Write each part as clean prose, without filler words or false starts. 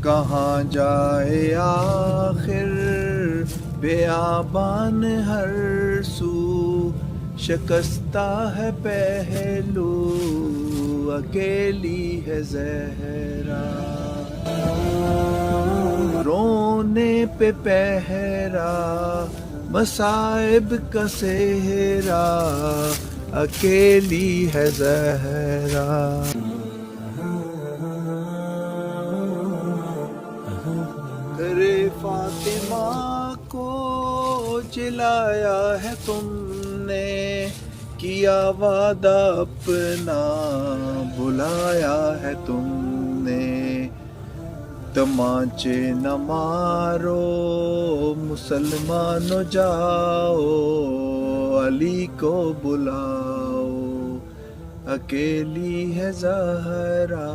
کہاں جائے آخر بیابان ہر سو، شکستہ ہے پہلو اکیلی ہے زہرا، رونے پہ پہرا مصائب کا سہرا اکیلی ہے زہرا۔ کرے فاطمہ کو جلایا ہے تم نے، کیا وعدہ اپنا بلایا ہے تم نے، تمانچے نہ مارو مسلمانو جاؤ علی کو بلاؤ، اکیلی ہے زہرا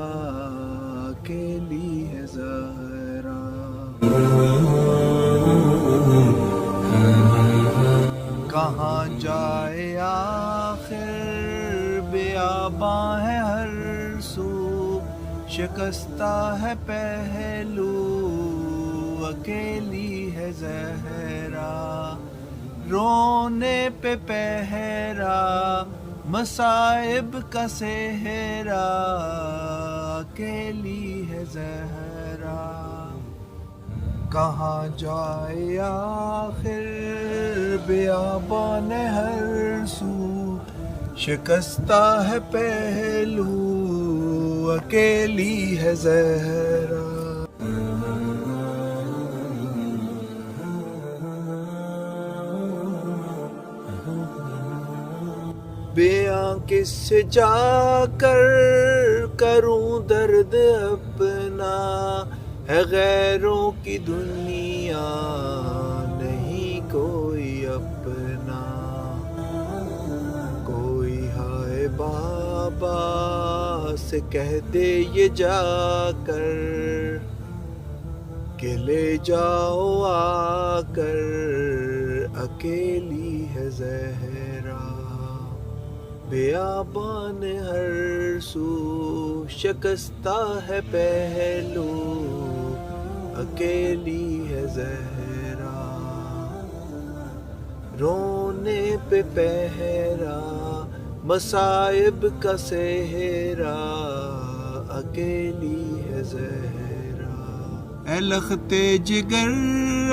اکیلی ہے زہرا۔ کہاں جائے آخر بیاباں ہے ہر سو، شکستہ ہے پہلو اکیلی ہے زہرا، رونے پہ پہرا مصائب کا سہرا اکیلی ہے زہرا۔ کہاں جائے آخر بیابان ہر سو، شکستہ ہے پہلو اکیلی ہے زہرا۔ بیاں کس سے جا کر کروں درد اپنا، ہے غیروں کی دنیا نہیں کوئی اپنا، کوئی ہائے بابا سے کہہ دے یہ جا کر کہ لے جاؤ آ کر اکیلی ہے زہرا، بیابان ہر سو شکستہ ہے پہلو اکیلی ہے زہرا، رونے پہ پہرا مصائب کا سہرا اکیلی ہے زہرا۔ اے لخت جگر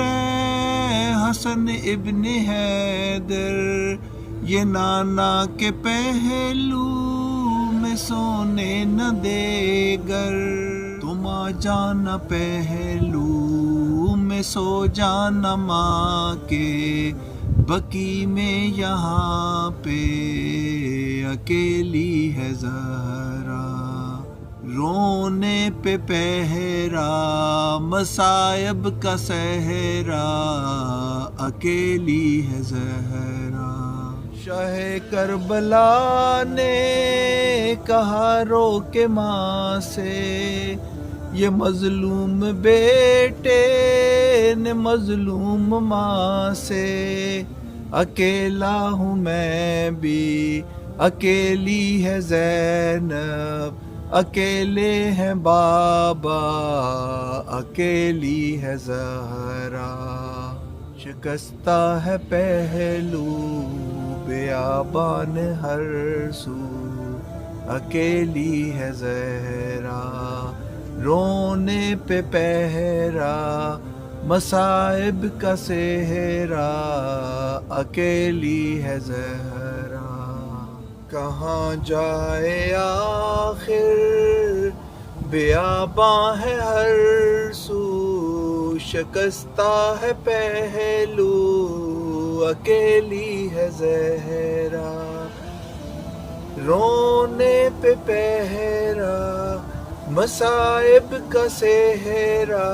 اے حسن ابن حیدر، یہ نانا کے پہلو میں سونے نہ دے گر، تم آ جانا پہلو میں سو جانا ماں کے بقی میں، یہاں پہ اکیلی ہے زہرا، رونے پہ پہرا مصائب کا سہرا اکیلی ہے زہرا۔ شاہ کربلا نے کہا رو کے ماں سے، یہ مظلوم بیٹے نے مظلوم ماں سے، اکیلا ہوں میں بھی اکیلی ہے زینب، اکیلے ہیں بابا اکیلی ہے زہرا، شکستہ ہے پہلو بیابان ہر سو اکیلی ہے زہرا، رونے پہ پہرا مصائب کا سہرا اکیلی ہے زہرا۔ کہاں جائے آخر بیاباں ہے ہر سو، شکستہ ہے پہلو اکیلی ہے زہرا، رونے پہ پہرا مصائب کا سہرا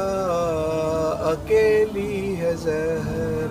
اکیلی ہے زہرا۔